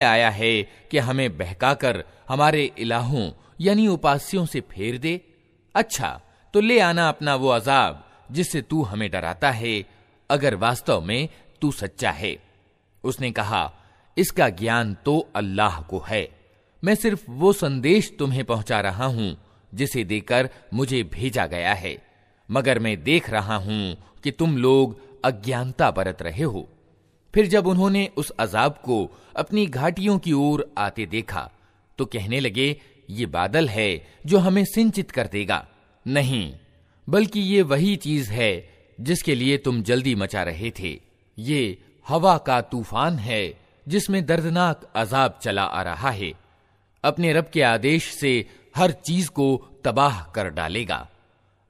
आया है कि हमें बहकाकर हमारे इलाहों यानी उपास्यों से फेर दे? अच्छा, तो ले आना अपना वो अजाब जिससे तू हमें डराता है, अगर वास्तव में तू सच्चा है। उसने कहा, इसका ज्ञान तो अल्लाह को है, मैं सिर्फ वो संदेश तुम्हें पहुंचा रहा हूं जिसे देकर मुझे भेजा गया है, मगर मैं देख रहा हूं कि तुम लोग अज्ञानता बरत रहे हो। फिर जब उन्होंने उस अजाब को अपनी घाटियों की ओर आते देखा तो कहने लगे, ये बादल है जो हमें सिंचित कर देगा। नहीं, बल्कि ये वही चीज है जिसके लिए तुम जल्दी मचा रहे थे। ये हवा का तूफान है जिसमें दर्दनाक अजाब चला आ रहा है। अपने रब के आदेश से हर चीज को तबाह कर डालेगा।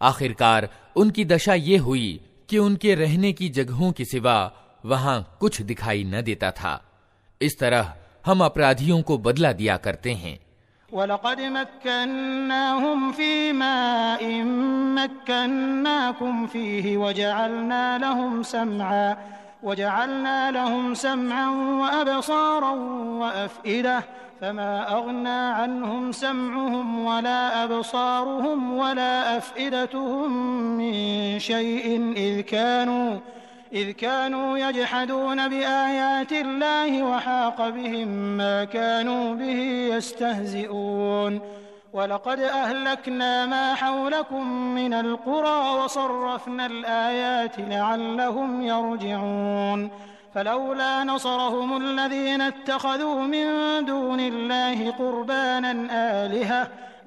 आखिरकार उनकी दशा ये हुई कि उनके रहने की जगहों के सिवा वहां कुछ दिखाई न देता था। इस तरह हम अपराधियों को बदला दिया करते हैं। वलक़द मक्कन्नाहुम फ़ीमाइन मक्कन्नाकुम फ़ीहि वजअलना लहुम समअन व अबसारन व अफ़इदा फमा अग़ना अन्हुम समउहुम वला अबसारुहुम वला अफ़इदतुहुम मिन शैइन इज़ कानू यजहदून बिआयातिल्लाहि व हाक़ बिहिम मा कानू बिही यस्तहज़िऊन। वलक़द अहलकना मा हौलकुम मिनल क़ुरा व सर्रफ़नल आयाति लअल्लहुम यरजिऊन। फलौला नसरहुमुल्लज़ीना इत्तख़ज़ू मिन दूनिल्लाहि क़ुरबानन आलिहा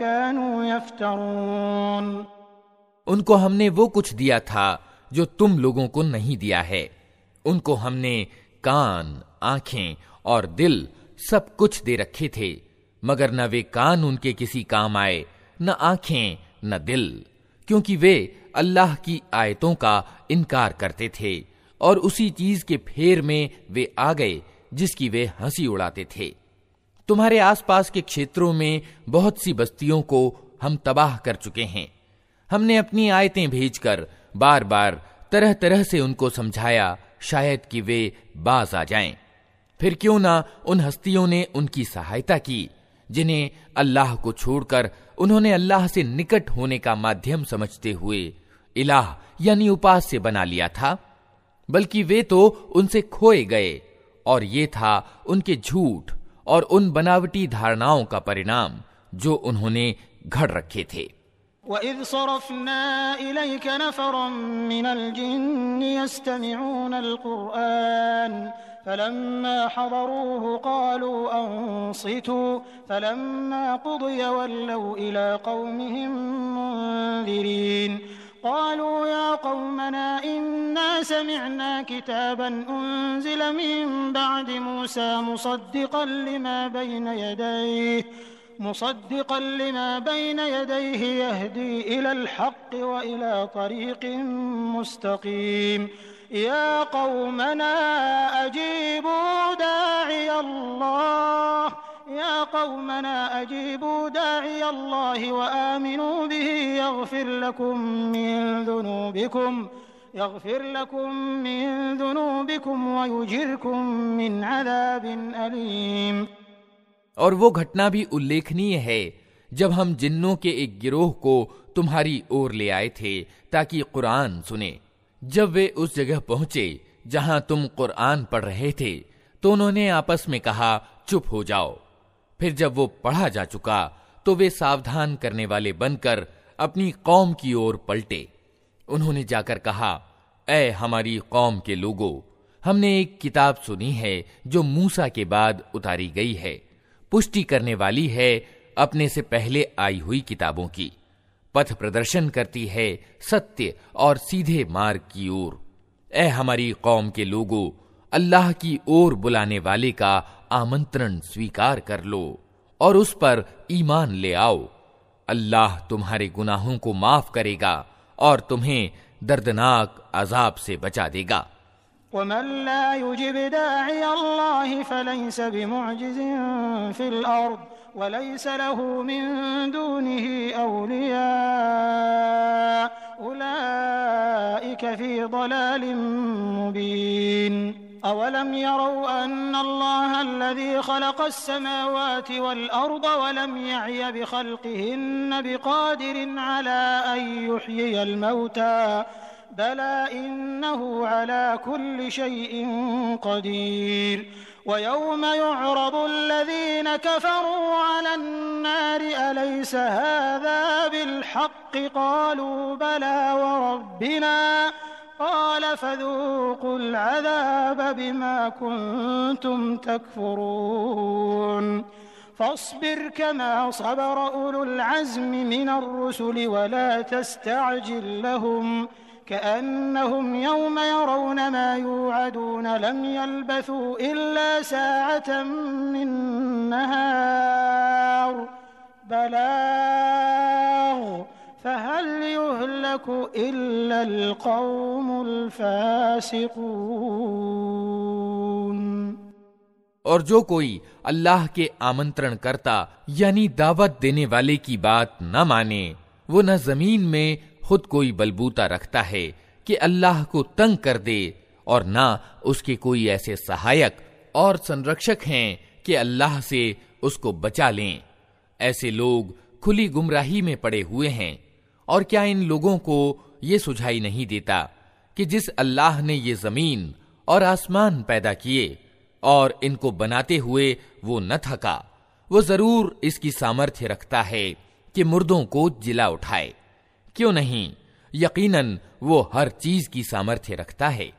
कानू यफ़्तरून। उनको हमने वो कुछ दिया था जो तुम लोगों को नहीं दिया है। उनको हमने कान, आंखें और दिल सब कुछ दे रखे थे, मगर न वे कान उनके किसी काम आए, न आंखें, न दिल, क्योंकि वे अल्लाह की आयतों का इनकार करते थे और उसी चीज के फेर में वे आ गए जिसकी वे हंसी उड़ाते थे। तुम्हारे आसपास के क्षेत्रों में बहुत सी बस्तियों को हम तबाह कर चुके हैं। हमने अपनी आयतें भेजकर बार बार तरह तरह से उनको समझाया, शायद कि वे बाज आ जाएं। फिर क्यों ना उन हस्तियों ने उनकी सहायता की जिन्हें अल्लाह को छोड़कर उन्होंने अल्लाह से निकट होने का माध्यम समझते हुए इलाह यानी उपास्य बना लिया था, बल्कि वे तो उनसे खोए गए और ये था उनके झूठ और उन बनावटी धारणाओं का परिणाम जो उन्होंने घड़ रखे थे। वइज़ सरफ़ना इलैक नफ़रम मिनल जिन्नि यस्तमिऊनल क़ुरआन फलम्मा हज़रूहु क़ालू अंसितू फलम्मा क़ुदिया वल्लौ इला क़ौमिहिम मुन्ज़िरीन। क़ालू या क़ौमना इन्ना समिअना किताबन उन्ज़िल मिन बअदि मूसा मुसद्दिक़न लिमा बैन यदैहि यहदी इलल हक़्क़ व इला तरीक़िन मुस्तक़ीम। या क़ौमना अजीबू दाዒयल्लाह व आमिनू बिही यग़फ़िर लकुम मिन ज़ुनूबिकुम व युजिरकुम मिन अज़ाबिन अलीम। और वो घटना भी उल्लेखनीय है जब हम जिन्नों के एक गिरोह को तुम्हारी ओर ले आए थे ताकि कुरान सुने। जब वे उस जगह पहुंचे जहां तुम कुरान पढ़ रहे थे तो उन्होंने आपस में कहा, चुप हो जाओ। फिर जब वो पढ़ा जा चुका तो वे सावधान करने वाले बनकर अपनी कौम की ओर पलटे। उन्होंने जाकर कहा, ऐ हमारी कौम के लोगों, हमने एक किताब सुनी है जो मूसा के बाद उतारी गई है, पुष्टि करने वाली है अपने से पहले आई हुई किताबों की, पथ प्रदर्शन करती है सत्य और सीधे मार्ग की ओर। ऐ हमारी कौम के लोगों, अल्लाह की ओर बुलाने वाले का आमंत्रण स्वीकार कर लो और उस पर ईमान ले आओ। अल्लाह तुम्हारे गुनाहों को माफ करेगा और तुम्हें दर्दनाक अजाब से बचा देगा। वमन ला युजिब दाዒयल्लाहि फलैस बिमुअजिज़िन फिल अर्द वलैस लहू मिन दूनिही औलिया उलाइक फी ज़लालिम मुबीन। अवलम यरौ अन्नल्लाह अल्लज़ी खलक़स समावाति वल अर्द वलम यअय बिखल्क़िहिन्न बिक़ादिरिन अला अन युह्यियल मौता बला इन्नहु अला कुल्लि शैइन क़दीर वयौम युअरदु अल्लज़ीन कफ़रू अलन नारि अलैस हाज़ा बिलहक़्क़ि क़ालू बला वरब्बिना क़ाल फ़ज़ूक़ुल अज़ाब बिमा कुन्तुम तकफ़ुरून फ़ास्बिर कमा सबर उलुल अज़्मि मिनर रुसुलि वला तस्तअजिल लहुम कअन्नहुम यौम यरौन मा युअदून लम यल्बथू इल्ला साअतन मिन नहार बलाग़ फहल युहलकु इल्लल क़ौमुल फ़ासिक़ून। और जो कोई अल्लाह के आमंत्रण करता यानी दावत देने वाले की बात न माने, वो न जमीन में खुद कोई बलबूता रखता है कि अल्लाह को तंग कर दे, और न उसके कोई ऐसे सहायक और संरक्षक हैं कि अल्लाह से उसको बचा लें। ऐसे लोग खुली गुमराही में पड़े हुए हैं। और क्या इन लोगों को ये सुझाई नहीं देता कि जिस अल्लाह ने ये जमीन और आसमान पैदा किए और इनको बनाते हुए वो न थका, वो जरूर इसकी सामर्थ्य रखता है कि मुर्दों को जिला उठाए। क्यों नहीं, यकीनन वो हर चीज की सामर्थ्य रखता है।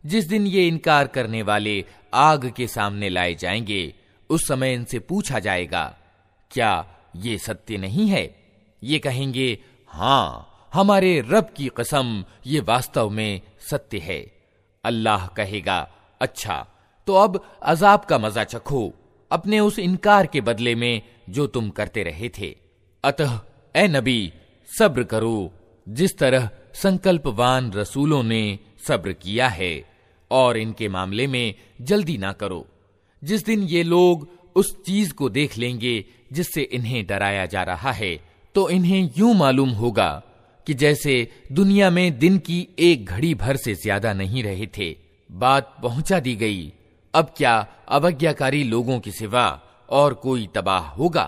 जिस दिन ये इनकार करने वाले आग के सामने लाए जाएंगे, उस समय इनसे पूछा जाएगा, क्या ये सत्य नहीं है? ये कहेंगे, हाँ, हमारे रब की कसम, ये वास्तव में सत्य है। अल्लाह कहेगा, अच्छा तो अब अजाब का मजा चखो अपने उस इनकार के बदले में जो तुम करते रहे थे। अतः ए नबी, सब्र करो जिस तरह संकल्पवान रसूलों ने सब्र किया है, और इनके मामले में जल्दी ना करो। जिस दिन ये लोग उस चीज को देख लेंगे जिससे इन्हें डराया जा रहा है, तो इन्हें यूं मालूम होगा कि जैसे दुनिया में दिन की एक घड़ी भर से ज्यादा नहीं रहे थे। बात पहुंचा दी गई। अब क्या अवज्ञाकारी लोगों के सिवा और कोई तबाह होगा?